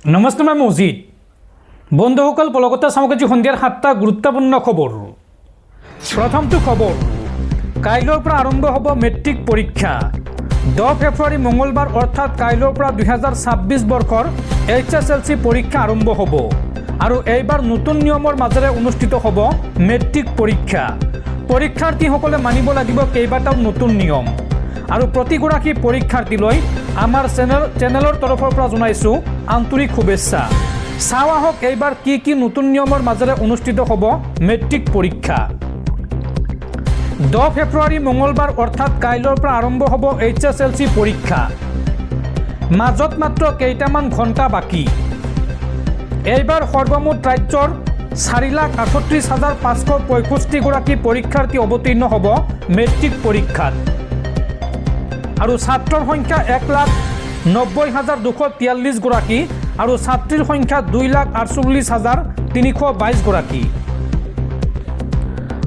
নমস্কাৰ, মই মজিদ। বন্ধুসকল, পলকতে চামকাজি সন্ধিয়াৰ 7টা গুৰুত্বপূৰ্ণ খবৰ। প্ৰথমটো খবৰ, কাইলৈৰ পৰা আৰম্ভ হ'ব মেট্ৰিক পৰীক্ষা। 10 ফেব্ৰুৱাৰী মঙলবাৰ অৰ্থাৎ কাইলৈৰ পৰা 2026 বৰ্ষৰ HSLC পৰীক্ষা আৰম্ভ হ'ব আৰু এইবাৰ নতুন নিয়মৰ মাজেৰে অনুষ্ঠিত হ'ব মেট্ৰিক পৰীক্ষা। পৰীক্ষাৰ্থীসকলে মানিব লাগিব কেইবাটাও নতুন নিয়ম আৰু প্ৰতিগৰাকী পৰীক্ষাৰ্থীলৈ আমাৰ চেনেলৰ তৰফৰ পৰা জনাইছোঁ আন্তৰিক শুভেচ্ছা। চাওঁ আহক এইবাৰ কি নতুন নিয়মৰ মাজেৰে অনুষ্ঠিত হ'ব মেট্ৰিক পৰীক্ষা। 10 ফেব্ৰুৱাৰী মঙলবাৰ অৰ্থাৎ কাইলৈৰ পৰা আৰম্ভ হ'ব HSLC পৰীক্ষা। মাজত মাত্ৰ কেইটামান ঘণ্টা বাকী। এইবাৰ সৰ্বমুঠ ৰাজ্যৰ 4,38,565 গৰাকী পৰীক্ষাৰ্থী অৱতীৰ্ণ হ'ব মেট্ৰিক পৰীক্ষাত আৰু ছাত্ৰৰ সংখ্যা 1,90,243 গৰাকী আৰু ছাত্ৰীৰ সংখ্যা 2,48,322 গৰাকী।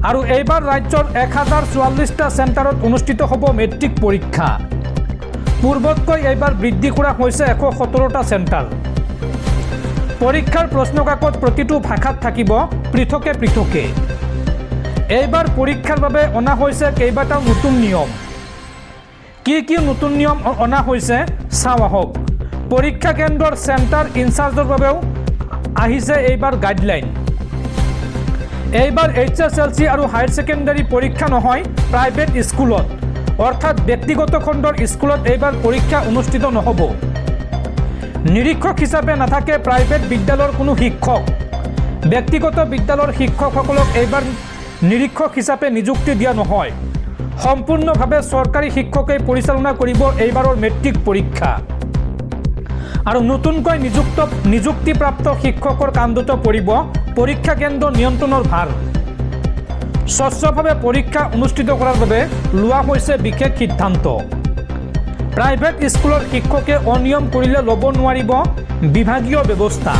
আৰু এইবাৰ ৰাজ্যৰ 1,044টা চেণ্টাৰত অনুষ্ঠিত হ'ব মেট্ৰিক পৰীক্ষা। পূৰ্বতকৈ এইবাৰ বৃদ্ধি কৰা হৈছে 117টা চেণ্টাৰ। পৰীক্ষাৰ প্ৰশ্নকাকত প্ৰতিটো ভাষাত থাকিব পৃথকে পৃথকে। এইবাৰ পৰীক্ষাৰ বাবে অনা হৈছে কেইবাটাও নতুন নিয়ম। কি নতুন নিয়ম অনা হৈছে চাওঁ আহক। পৰীক্ষা কেন্দ্ৰৰ চেণ্টাৰ ইনচাৰ্জৰ বাবেও আহিছে এইবাৰ গাইডলাইন। এইবাৰ HSLC আৰু হায়াৰ ছেকেণ্ডাৰী পৰীক্ষা নহয় প্ৰাইভেট স্কুলত, অৰ্থাৎ ব্যক্তিগত খণ্ডৰ স্কুলত এইবাৰ পৰীক্ষা অনুষ্ঠিত নহ'ব। নিৰীক্ষক হিচাপে নাথাকে প্ৰাইভেট বিদ্যালয়ৰ কোনো শিক্ষক। ব্যক্তিগত বিদ্যালয়ৰ শিক্ষকসকলক এইবাৰ নিৰীক্ষক হিচাপে নিযুক্তি দিয়া নহয়। সম্পূৰ্ণভাৱে চৰকাৰী শিক্ষকে পৰিচালনা কৰিব এইবাৰৰ মেট্ৰিক পৰীক্ষা। আৰু নতুনকৈ নিযুক্তিপ্ৰাপ্ত শিক্ষকৰ কান্ধত পৰিব পৰীক্ষা কেন্দ্ৰ নিয়ন্ত্ৰণৰ ভাৰ। স্বচ্ছভাৱে পৰীক্ষা অনুষ্ঠিত কৰাৰ বাবে লোৱা হৈছে বিশেষ সিদ্ধান্ত। প্ৰাইভেট স্কুলৰ শিক্ষকে অনিয়ম কৰিলে ল'ব নোৱাৰিব বিভাগীয় ব্যৱস্থা।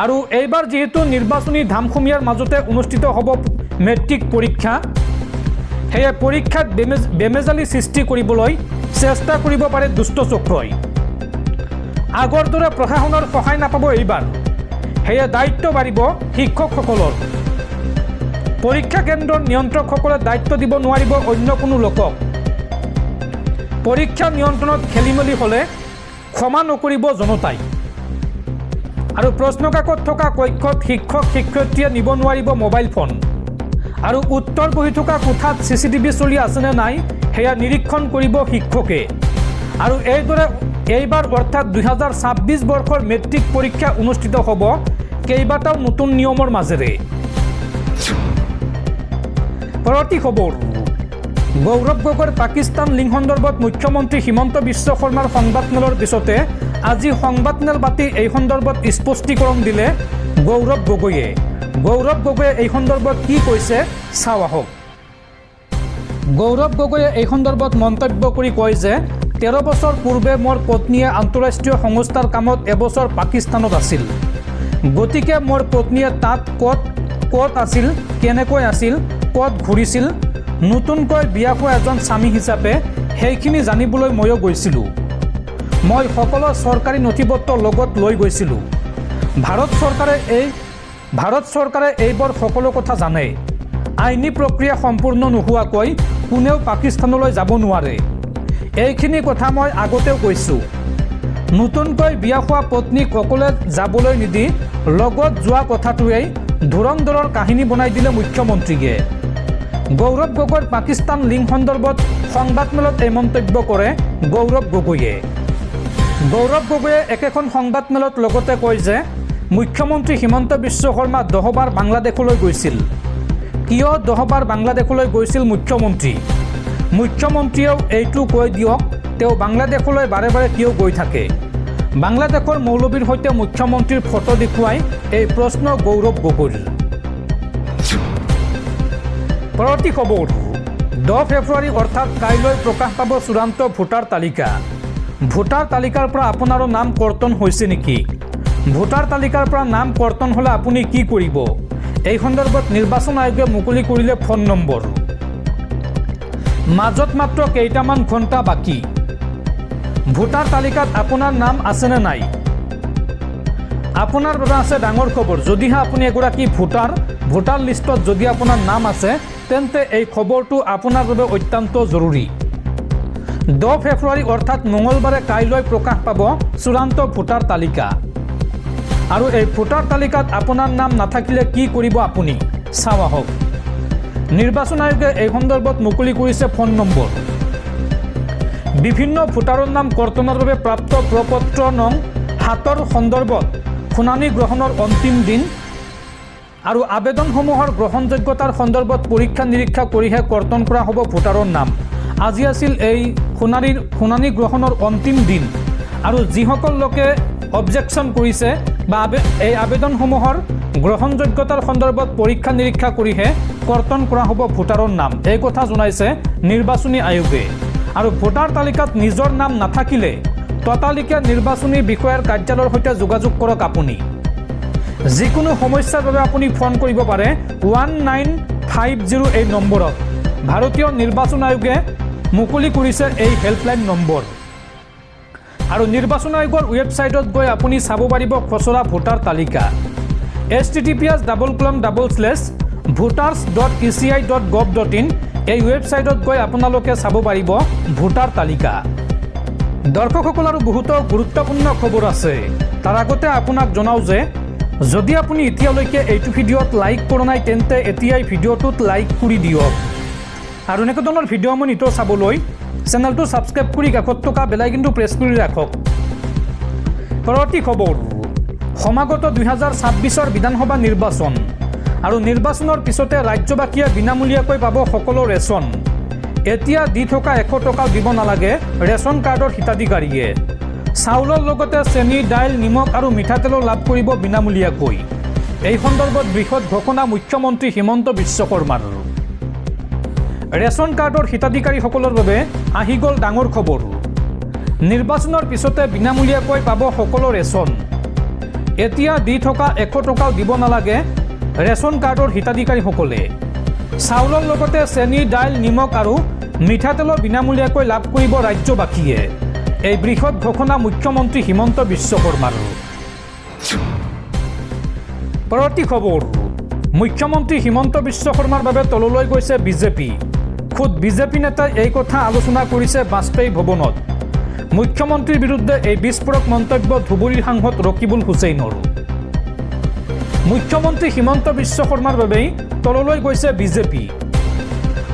আৰু এইবাৰ যিহেতু নিৰ্বাচনী ধামখুমীয়াৰ মাজতে অনুষ্ঠিত হ'ব মেট্ৰিক পৰীক্ষা, সেয়ে পৰীক্ষাত বেমেজালি সৃষ্টি কৰিবলৈ চেষ্টা কৰিব পাৰে দুষ্ট চক্ৰই। আগৰ দৰে প্ৰশাসনৰ সহায় নাপাব এইবাৰ, সেয়ে দায়িত্ব বাঢ়িব শিক্ষকসকলৰ। পৰীক্ষা কেন্দ্ৰৰ নিয়ন্ত্ৰকসকলে দায়িত্ব দিব নোৱাৰিব অন্য কোনো লোকক। পৰীক্ষা নিয়ন্ত্ৰণত খেলিমেলি হ'লে ক্ষমা নকৰিব জনতাই। আৰু প্ৰশ্নকাকত থকা কক্ষত শিক্ষক শিক্ষয়িত্ৰীয়ে নিব নোৱাৰিব মোবাইল ফোন। আৰু উত্তৰ বহি থকা কোঠাত CCTV চলি আছেনে নাই সেয়া নিৰীক্ষণ কৰিব শিক্ষকে। আৰু এইদৰে এইবাৰ অৰ্থাৎ 2026 বৰ্ষৰ মেট্ৰিক পৰীক্ষা অনুষ্ঠিত হ'ব কেইবাটাও নতুন নিয়মৰ মাজেৰে। পৰৱৰ্তী খবৰ, গৌৰৱ গগৈৰ পাকিস্তান লিংক সন্দৰ্ভত মুখ্যমন্ত্ৰী হিমন্ত বিশ্ব শৰ্মাৰ সংবাদমেলৰ পিছতে আজি সংবাদমেল পাতি এই সন্দৰ্ভত স্পষ্টীকৰণ দিলে গৌৰৱ গগৈয়ে। গৌৰৱ গগৈয়ে এই সন্দৰ্ভত কি কৈছে চাওঁ আহক। গৌৰৱ গগৈয়ে এই সন্দৰ্ভত মন্তব্য কৰি কয় যে 13 বছৰ পূৰ্বে মোৰ পত্নীয়ে আন্তঃৰাষ্ট্ৰীয় সংস্থাৰ কামত এবছৰ পাকিস্তানত আছিল। গতিকে মোৰ পত্নীয়ে তাত ক'ত আছিল, কেনেকৈ আছিল, ক'ত ঘূৰিছিল, নতুনকৈ বিয়া হোৱা এজন স্বামী হিচাপে সেইখিনি জানিবলৈ ময়ো গৈছিলোঁ। মই সকলো চৰকাৰী নথিপত্ৰ লগত লৈ গৈছিলোঁ। ভাৰত চৰকাৰে এইবোৰ সকলো কথা জানে। আইনী প্ৰক্ৰিয়া সম্পূৰ্ণ নোহোৱাকৈ কোনেও পাকিস্তানলৈ যাব নোৱাৰে। এইখিনি কথা মই আগতেও কৈছোঁ। নতুনকৈ বিয়া হোৱা পত্নীক অকলে যাবলৈ নিদি লগত যোৱা কথাটোৱেই ধুৰন্ধৰৰ কাহিনী বনাই দিলে মুখ্যমন্ত্ৰীয়ে। গৌৰৱ গগৈৰ পাকিস্তান লিংক সন্দৰ্ভত সংবাদমেলত এই মন্তব্য কৰে গৌৰৱ গগৈয়ে। গৌৰৱ গগৈয়ে একেখন সংবাদমেলত লগতে কয় যে মুখ্যমন্ত্ৰী হিমন্ত বিশ্ব শৰ্মা 10 বাৰ বাংলাদেশলৈ গৈছিল। কিয় 10 বাৰ বাংলাদেশলৈ গৈছিল মুখ্যমন্ত্ৰীয়েও এইটো কৈ দিয়ক, তেওঁ বাংলাদেশলৈ বাৰে বাৰে কিয় গৈ থাকে। বাংলাদেশৰ মৌলবীৰ সৈতে মুখ্যমন্ত্ৰীৰ ফটো দেখুৱাই এই প্ৰশ্ন গৌৰৱ গগৈৰ। পৰৱৰ্তী খবৰ, 10 ফেব্ৰুৱাৰী অৰ্থাৎ কাইলৈ প্ৰকাশ পাব চূড়ান্ত ভোটাৰ তালিকা। ভোটাৰ তালিকাৰ পৰা আপোনাৰো নাম কৰ্তন হৈছে নেকি? ভোটাৰ তালিকাৰ পৰা নাম কৰ্তন হ'লে আপুনি কি কৰিব? এই সন্দৰ্ভত নিৰ্বাচন আয়োগে মুকলি কৰিলে ফোন নম্বৰ। মাজত মাত্ৰ কেইটামান ঘণ্টা বাকী। ভোটাৰ তালিকাত আপোনাৰ নাম আছেনে নাই? আপোনাৰ বাবে আছে ডাঙৰ খবৰ। যদিহে আপুনি এগৰাকী ভোটাৰ লিষ্টত যদি আপোনাৰ নাম আছে তেন্তে এই খবৰটো আপোনাৰ বাবে অত্যন্ত জৰুৰী। 10 ফেব্ৰুৱাৰী অৰ্থাৎ মঙলবাৰে কাইলৈ প্ৰকাশ পাব চূড়ান্ত ভোটাৰ তালিকা। আৰু এই ভোটাৰ তালিকাত আপোনাৰ নাম নাথাকিলে কি কৰিব আপুনি চাওঁ আহক। নিৰ্বাচন আয়োগে এই সন্দৰ্ভত মুকলি কৰিছে ফোন নম্বৰ। বিভিন্ন ভোটাৰৰ নাম কৰ্তনৰ বাবে প্ৰাপ্ত প্ৰপত্ৰ নং 7 সন্দৰ্ভত শুনানি গ্ৰহণৰ অন্তিম দিন আৰু আবেদনসমূহৰ গ্ৰহণযোগ্যতাৰ সন্দৰ্ভত পৰীক্ষা নিৰীক্ষা কৰিহে কৰ্তন কৰা হ'ব ভোটাৰৰ নাম। আজি আছিল এই শুনানি গ্ৰহণৰ অন্তিম দিন আৰু যিসকল লোকে অবজেকশ্যন কৰিছে বা এই আবেদনসমূহৰ গ্ৰহণযোগ্যতাৰ সন্দৰ্ভত পৰীক্ষা নিৰীক্ষা কৰিহে কৰ্তন কৰা হ'ব ভোটাৰৰ নাম, এই কথা জনাইছে নিৰ্বাচনী আয়োগে। আৰু ভোটাৰ তালিকাত নিজৰ নাম নাথাকিলে ততালিকে নিৰ্বাচনী বিষয়াৰ কাৰ্যালয়ৰ সৈতে যোগাযোগ কৰক। আপুনি যিকোনো সমস্যাৰ বাবে আপুনি ফোন কৰিব পাৰে 1950 এই নম্বৰত। ভাৰতীয় নিৰ্বাচন আয়োগে মুকলি কৰিছে এই হেল্পলাইন নম্বৰ। আৰু নিৰ্বাচন আয়োগৰ ৱেবছাইটত গৈ আপুনি চাব পাৰিব খচৰা ভোটাৰ তালিকা। https://voters.eci.gov.in এই ৱেবছাইটত গৈ আপোনালোকে চাব পাৰিব ভোটাৰ তালিকা। দৰ্শকসকল আৰু বহুতো গুৰুত্বপূৰ্ণ খবৰ আছে। তাৰ আগতে আপোনাক জনাওঁ যে যদি আপুনি এতিয়ালৈকে এইটো ভিডিঅ'ত লাইক কৰা নাই তেন্তে এতিয়াই ভিডিঅ'টোত লাইক কৰি দিয়ক। আৰু এনেকুৱা ধৰণৰ ভিডিঅ' মই নিতৌ চাবলৈ চেনেলটো ছাবস্ক্ৰাইব কৰি কাষত থকা বেলাইকনটো প্ৰেছ কৰি ৰাখক। পৰৱৰ্তী খবৰ, সমাগত 2026 বিধানসভা নিৰ্বাচন আৰু নিৰ্বাচনৰ পিছতে ৰাজ্যবাসীয়ে বিনামূলীয়াকৈ পাব সকলো ৰেচন। এতিয়া দি থকা 100 টকা দিব নালাগে ৰেচন কাৰ্ডৰ হিতাধিকাৰীয়ে। চাউলৰ লগতে চেনি, দাইল, নিমখ আৰু মিঠাতেলো লাভ কৰিব বিনামূলীয়াকৈ। এই সন্দৰ্ভত বৃহৎ ঘোষণা মুখ্যমন্ত্ৰী হিমন্ত বিশ্ব শৰ্মাৰ। ৰেচন কাৰ্ডৰ হিতাধিকাৰীসকলৰ বাবে আহি গ'ল ডাঙৰ খবৰ। নিৰ্বাচনৰ পিছতে বিনামূলীয়াকৈ পাব সকলো ৰেচন। এতিয়া দি থকা 100 টকাও দিব নালাগে ৰেচন কাৰ্ডৰ হিতাধিকাৰীসকলে। চাউলৰ লগতে চেনি, দাইল, নিমখ আৰু মিঠাতেলো বিনামূলীয়াকৈ লাভ কৰিব ৰাজ্যবাসীয়ে। এই বৃহৎ ঘোষণা মুখ্যমন্ত্ৰী হিমন্ত বিশ্ব শৰ্মাৰ। পৰৱৰ্তী খবৰ, মুখ্যমন্ত্ৰী হিমন্ত বিশ্ব শৰ্মাৰ বাবে তললৈ গৈছে বিজেপি। খুদ বিজেপি নেতাই এই কথা আলোচনা কৰিছে বাজপেয়ী ভৱনত। মুখ্যমন্ত্ৰীৰ বিৰুদ্ধে এই বিস্ফোৰক মন্তব্য ধুবুৰীৰ সাংসদ ৰকিবুল হুছেইনৰ। মুখ্যমন্ত্ৰী হিমন্ত বিশ্ব শৰ্মাৰ বাবেই তললৈ গৈছে বিজেপি।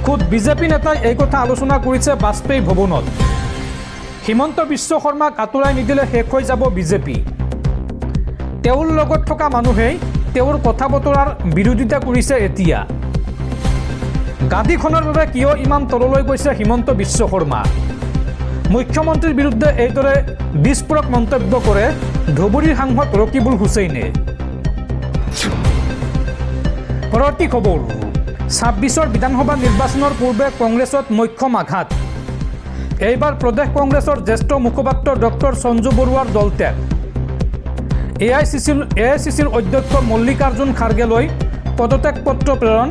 খুদ বিজেপি নেতাই এই কথা আলোচনা কৰিছে বাজপেয়ী ভৱনত। হিমন্ত বিশ্ব শৰ্মাক আঁতৰাই নিদিলে শেষ হৈ যাব বিজেপি। তেওঁৰ লগত থকা মানুহেই তেওঁৰ কথা বতৰাৰ বিৰোধিতা কৰিছে এতিয়া। গাদীখনৰ বাবে কিয় ইমান তললৈ গৈছে হিমন্ত বিশ্ব শৰ্মা? মুখ্যমন্ত্ৰীৰ বিৰুদ্ধে এইদৰে বিস্ফোৰক মন্তব্য কৰে ধুবুৰীৰ সাংসদ ৰকিবুল হুছেইনে। পৰৱৰ্তী খবৰ, 26 বিধানসভা নিৰ্বাচনৰ পূৰ্বে কংগ্ৰেছত মক্ষম আঘাত। এইবাৰ প্ৰদেশ কংগ্ৰেছৰ জ্যেষ্ঠ মুখপাত্ৰ ডক্টৰ সঞ্জু বৰুৱাৰ দলত্যাগ। AICCৰ অধ্যক্ষ মল্লিকাৰ্জুন খাৰ্গেলৈ পদত্যাগ পত্ৰ প্ৰেৰণ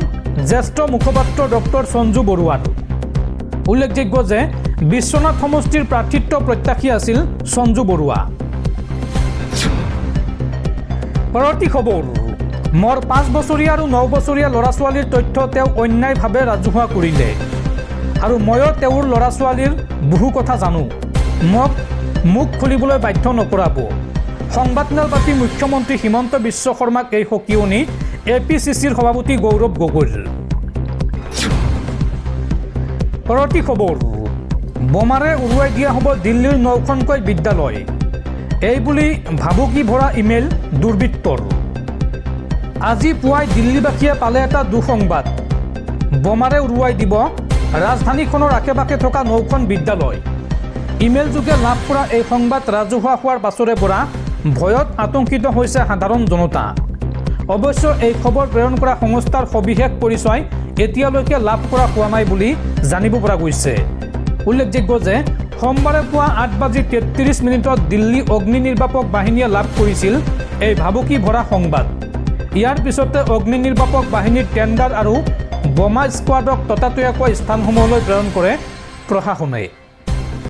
জ্যেষ্ঠ মুখপাত্ৰ ডক্টৰ সঞ্জু বৰুৱাৰ। উল্লেখযোগ্য যে বিশ্বনাথ সমষ্টিৰ প্ৰাৰ্থিত্ব প্ৰত্যাশী আছিল সঞ্জু বৰুৱা। পৰৱৰ্তী খবৰ, মোৰ 5 বছৰীয়া আৰু 9 বছৰীয়া ল'ৰা ছোৱালীৰ তথ্য তেওঁ অন্যায়ভাৱে ৰাজহুৱা কৰিলে আৰু ময়ো তেওঁৰ ল'ৰা ছোৱালীৰ বহু কথা জানো। মোক মুখ খুলিবলৈ বাধ্য নকৰাব। সংবাদমেল পাতি মুখ্যমন্ত্ৰী হিমন্ত বিশ্ব শৰ্মাক এই সকিয়নি APCCৰ সভাপতি গৌৰৱ গগৈৰ। পৰৱৰ্তী খবৰ, বোমাৰে উৰুৱাই দিয়া হ'ব দিল্লীৰ 9খনকৈ বিদ্যালয়। এই বুলি ভাবুকি ভৰা ইমেইল দুৰ্বৃত্তৰ। আজি পুৱাই দিল্লীবাসীয়ে পালে এটা দুঃসংবাদ। বোমাৰে উৰুৱাই দিব ৰাজধানীখনৰ আশে পাশে থকা 9খন বিদ্যালয়। ইমেইল যোগে লাভ কৰা এই সংবাদ ৰাজহুৱা হোৱাৰ পাছৰে পৰা ভয়ত আতংকিত হৈছে সাধাৰণ জনতা। অৱশ্য এই খবৰ প্ৰেৰণ কৰা সংস্থাৰ সবিশেষ পৰিচয় এতিয়ালৈকে লাভ কৰা হোৱা নাই বুলি জানিব পৰা গৈছে। উল্লেখযোগ্য যে সোমবাৰে পুৱা 8:33 দিল্লী অগ্নি নিৰ্বাপক বাহিনীয়ে লাভ কৰিছিল এই ভাবুকি ভৰা সংবাদ। ইয়াৰ পিছতে অগ্নি নিৰ্বাপক বাহিনীৰ টেণ্ডাৰ আৰু বোমা স্কোৱাডক ততাতৈয়াকৈ স্থানসমূহলৈ প্ৰেৰণ কৰে প্ৰশাসনে।